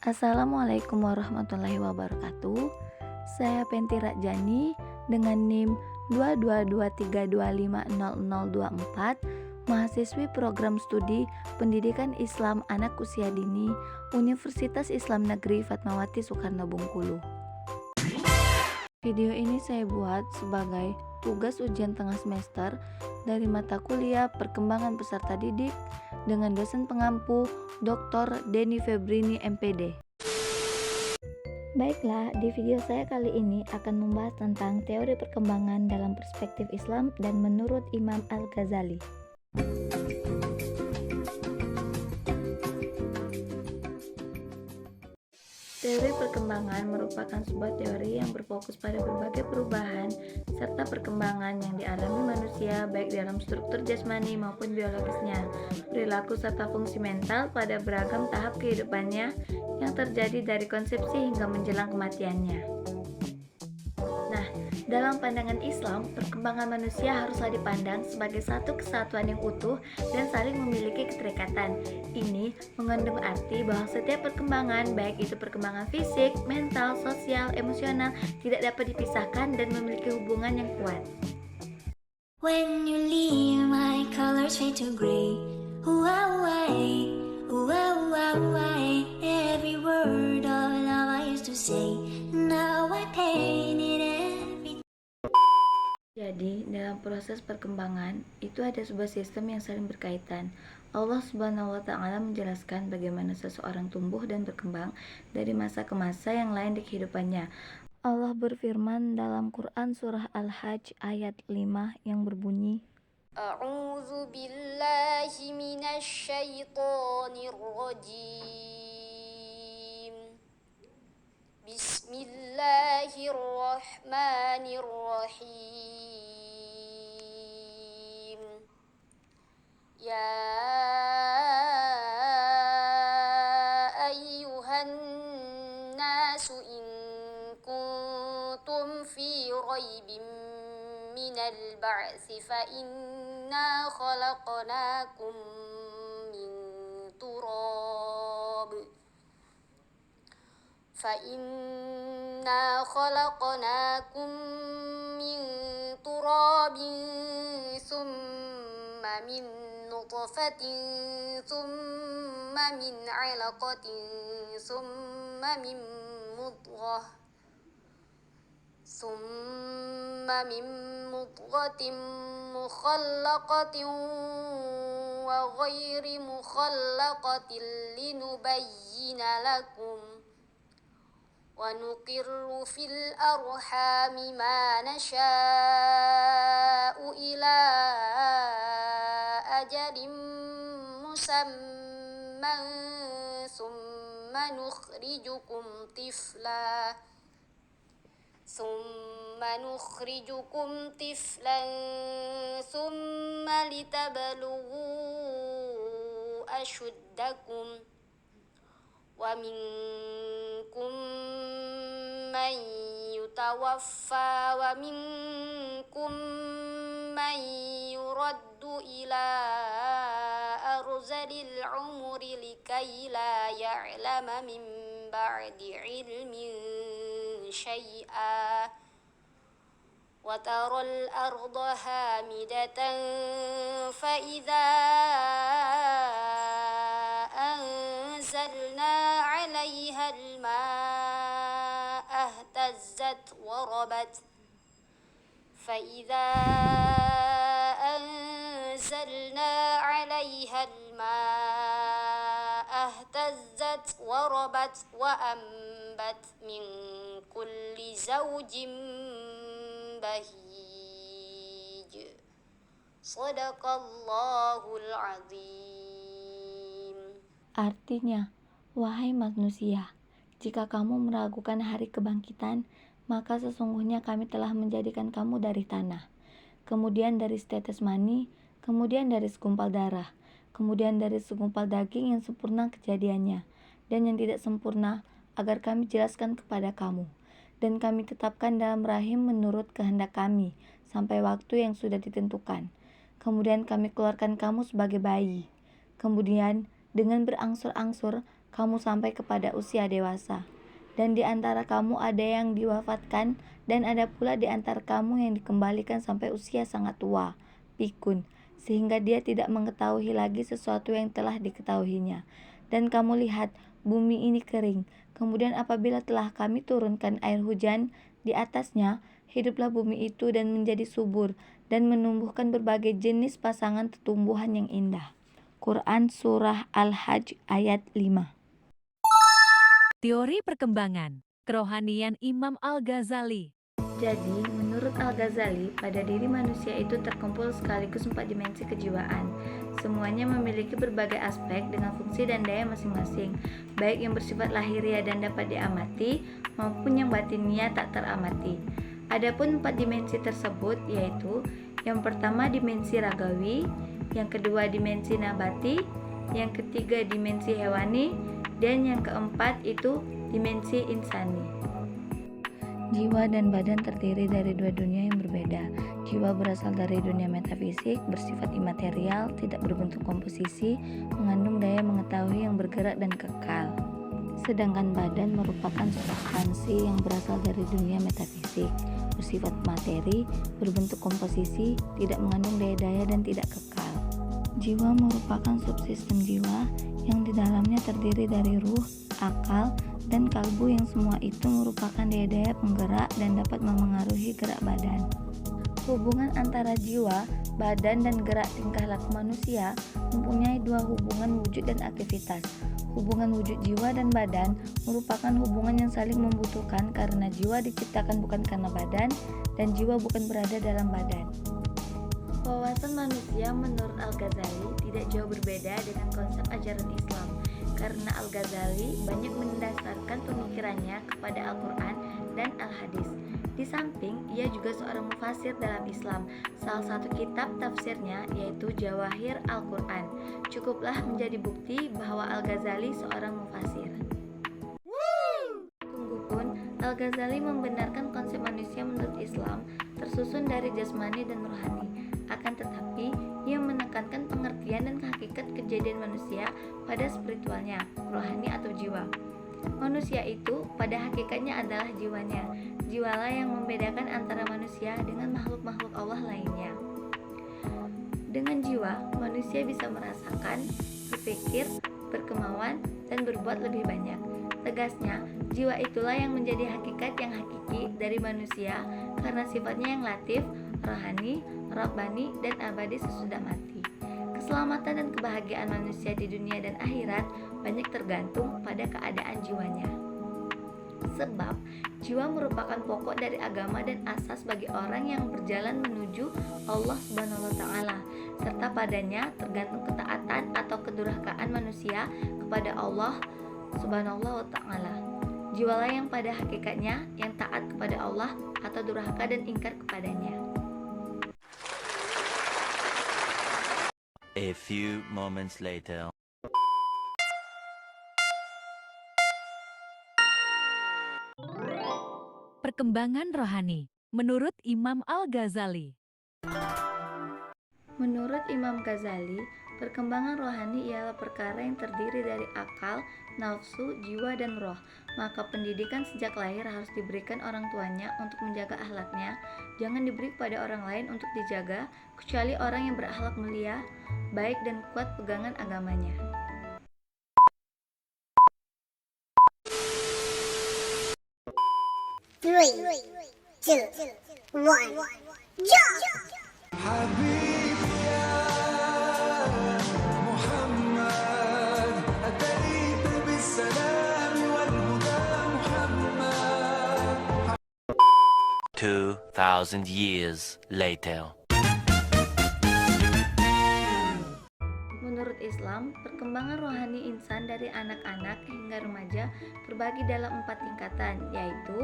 Assalamualaikum warahmatullahi wabarakatuh. Saya Penti Rajani dengan NIM 22232500024, mahasiswi program studi Pendidikan Islam Anak Usia Dini Universitas Islam Negeri Fatmawati Soekarno Bengkulu. Video ini saya buat sebagai tugas ujian tengah semester dari mata kuliah Perkembangan Peserta Didik dengan dosen pengampu Dr. Denny Febrini MPD. Baiklah, di video saya kali ini akan membahas tentang teori perkembangan dalam perspektif Islam dan menurut Imam Al-Ghazali. Teori perkembangan merupakan sebuah teori yang berfokus pada berbagai perubahan serta perkembangan yang dialami manusia baik dalam struktur jasmani maupun biologisnya, perilaku serta fungsi mental pada beragam tahap kehidupannya yang terjadi dari konsepsi hingga menjelang kematiannya. Nah, dalam pandangan Islam, perkembangan manusia haruslah dipandang sebagai satu kesatuan yang utuh dan saling memiliki keterikatan. Ini mengandung arti bahwa setiap perkembangan, baik itu perkembangan fisik, mental, sosial, emosional, tidak dapat dipisahkan dan memiliki hubungan yang kuat. When you leave, my colors fade to gray. Every word of love I used to say, now I paint it every. Jadi, dalam proses perkembangan, itu ada sebuah sistem yang saling berkaitan. Allah Subhanahu wa Ta'ala menjelaskan bagaimana seseorang tumbuh dan berkembang dari masa ke masa yang lain di kehidupannya. Allah berfirman dalam Quran surah Al-Hajj ayat 5 yang berbunyi, A'udzu billahi minasy syaithanir rajim. Bismillahirrahmanirrahim. Ya ayyuhan nasu in kuntum fi raibin minal ba'tsi fa inna khalaqnakum min turab thumma min nutfatin thumma min 'alaqatin thumma min mudghah mukhallaqatin wa ghairi mukhallaqatin linubayyina lakum wa nuqirru fil arhami ma nasha'u ila ajalin musamman thumma nukhrijukum tiflan thumma litablughu ashuddakum wa minkum man yutawaffa wa minkum man yuraddu ila arzalil umri likay la ya'lama min ba'di ilmin syai'a wa taral arda hamidatan fa idza anzalna 'alaiha al-ma'a ihtazzat wa rabat فإذا أنزلنا عليها الماء اهتزت وربت وأنبت من كل زوج بهيج صدق الله العظيم. artinya, wahai manusia, jika kamu meragukan hari kebangkitan, maka sesungguhnya kami telah menjadikan kamu dari tanah, kemudian dari setetes mani, kemudian dari segumpal darah, kemudian dari segumpal daging yang sempurna kejadiannya, dan yang tidak sempurna, agar kami jelaskan kepada kamu. Dan kami tetapkan dalam rahim menurut kehendak kami, sampai waktu yang sudah ditentukan. Kemudian kami keluarkan kamu sebagai bayi. Kemudian, dengan berangsur-angsur, kamu sampai kepada usia dewasa. Dan di antara kamu ada yang diwafatkan, dan ada pula di antara kamu yang dikembalikan sampai usia sangat tua, pikun, sehingga dia tidak mengetahui lagi sesuatu yang telah diketahuinya. Dan kamu lihat, bumi ini kering. Kemudian apabila telah kami turunkan air hujan di atasnya, hiduplah bumi itu dan menjadi subur, dan menumbuhkan berbagai jenis pasangan tumbuhan yang indah. Quran Surah Al-Hajj ayat 5. Teori perkembangan kerohanian Imam Al-Ghazali. Jadi, menurut Al-Ghazali, pada diri manusia itu terkumpul sekaligus 4 dimensi kejiwaan. Semuanya memiliki berbagai aspek dengan fungsi dan daya masing-masing, baik yang bersifat lahiriah dan dapat diamati, maupun yang batiniah tak teramati. Adapun 4 dimensi tersebut yaitu, yang pertama dimensi ragawi, yang kedua dimensi nabati, yang ketiga dimensi hewani, dan yang keempat itu dimensi insani. Jiwa dan badan terdiri dari 2 dunia yang berbeda. Jiwa berasal dari dunia metafisik, bersifat imaterial, tidak berbentuk komposisi, mengandung daya mengetahui yang bergerak dan kekal. Sedangkan badan merupakan substansi yang berasal dari dunia metafisik, bersifat materi, berbentuk komposisi, tidak mengandung daya-daya dan tidak kekal. Jiwa merupakan subsistem jiwa yang di dalamnya terdiri dari ruh, akal, dan kalbu yang semua itu merupakan daya-daya penggerak dan dapat memengaruhi gerak badan. Hubungan antara jiwa, badan, dan gerak tingkah laku manusia mempunyai 2 hubungan wujud dan aktivitas. Hubungan wujud jiwa dan badan merupakan hubungan yang saling membutuhkan karena jiwa diciptakan bukan karena badan dan jiwa bukan berada dalam badan. Wawasan manusia menurut Al-Ghazali tidak jauh berbeda dengan konsep ajaran Islam, karena Al-Ghazali banyak mendasarkan pemikirannya kepada Al-Quran dan Al-Hadis. Di samping, ia juga seorang mufasir dalam Islam. Salah satu kitab tafsirnya yaitu Jawahir Al-Quran. Cukuplah menjadi bukti bahwa Al-Ghazali seorang mufasir. Sungguh pun, Al-Ghazali membenarkan konsep manusia menurut Islam tersusun dari jasmani dan rohani. Akan tetapi, ia menekankan pengertian dan hakikat kejadian manusia pada spiritualnya, rohani atau jiwa. Manusia itu pada hakikatnya adalah jiwanya. Jiwalah yang membedakan antara manusia dengan makhluk-makhluk Allah lainnya. Dengan jiwa, manusia bisa merasakan, berpikir, berkemauan, dan berbuat lebih banyak. Tegasnya, jiwa itulah yang menjadi hakikat yang hakiki dari manusia karena sifatnya yang latif, rohani, rabbani, dan abadi sesudah mati. Keselamatan dan kebahagiaan manusia di dunia dan akhirat banyak tergantung pada keadaan jiwanya. Sebab jiwa merupakan pokok dari agama dan asas bagi orang yang berjalan menuju Allah Subhanahu wa taala, serta padanya tergantung ketaatan atau kedurhakaan manusia kepada Allah Subhanahu wa taala. Jiwalah yang pada hakikatnya yang taat kepada Allah atau durhaka dan ingkar kepadanya. A few moments later. Perkembangan rohani menurut Imam Al-Ghazali. Menurut Imam Ghazali, perkembangan rohani ialah perkara yang terdiri dari akal, nafsu, jiwa, dan roh. Maka pendidikan sejak lahir harus diberikan orang tuanya untuk menjaga akhlaknya. Jangan diberi kepada orang lain untuk dijaga, kecuali orang yang berakhlak mulia, baik dan kuat pegangan agamanya. Three, two, one, jump! حبيبي يا محمد أتيت بالسلام والهدى محمد 2,000 years later. Menurut Islam, perkembangan rohani insan dari anak-anak hingga remaja terbagi dalam 4 tingkatan, yaitu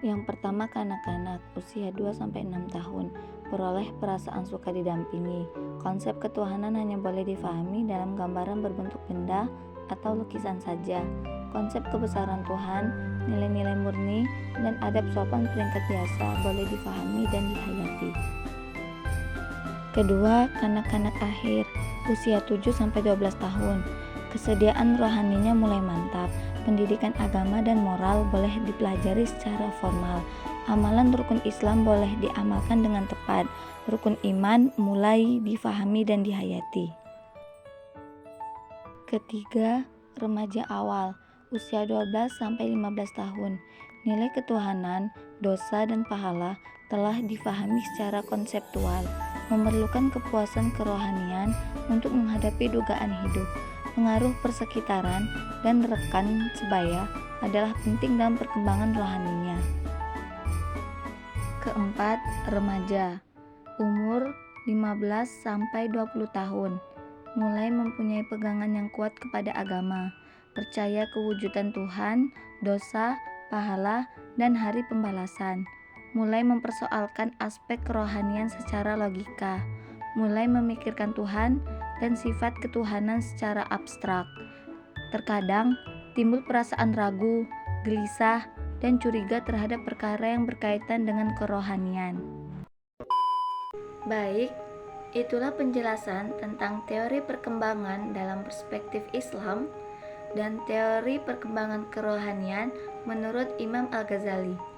yang pertama kanak-kanak, usia 2-6 tahun, beroleh perasaan suka didampingi. Konsep ketuhanan hanya boleh difahami dalam gambaran berbentuk benda atau lukisan saja. Konsep kebesaran Tuhan, nilai-nilai murni, dan adab sopan peringkat biasa boleh difahami dan dihayati. Kedua, kanak-kanak akhir, usia 7-12 tahun. Kesediaan rohaninya mulai mantap. Pendidikan agama dan moral boleh dipelajari secara formal. Amalan rukun Islam boleh diamalkan dengan tepat. Rukun iman mulai difahami dan dihayati. Ketiga, remaja awal, usia 12 sampai 15 tahun. Nilai ketuhanan, dosa dan pahala telah difahami secara konseptual. Memerlukan kepuasan kerohanian untuk menghadapi dugaan hidup. Pengaruh persekitaran dan rekan sebaya adalah penting dalam perkembangan rohaninya. Keempat, remaja, umur 15 sampai 20 tahun. Mulai mempunyai pegangan yang kuat kepada agama, percaya kewujudan Tuhan, dosa, pahala, dan hari pembalasan. Mulai mempersoalkan aspek kerohanian secara logika, mulai memikirkan Tuhan dan sifat ketuhanan secara abstrak. Terkadang timbul perasaan ragu, gelisah, dan curiga terhadap perkara yang berkaitan dengan kerohanian. Baik, itulah penjelasan tentang teori perkembangan dalam perspektif Islam dan teori perkembangan kerohanian menurut Imam Al-Ghazali.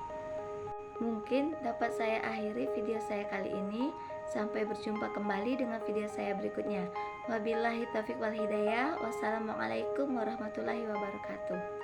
Mungkin dapat saya akhiri video saya kali ini. Sampai berjumpa kembali dengan video saya berikutnya. Wabillahi taufiq wal hidayah. Wassalamualaikum warahmatullahi wabarakatuh.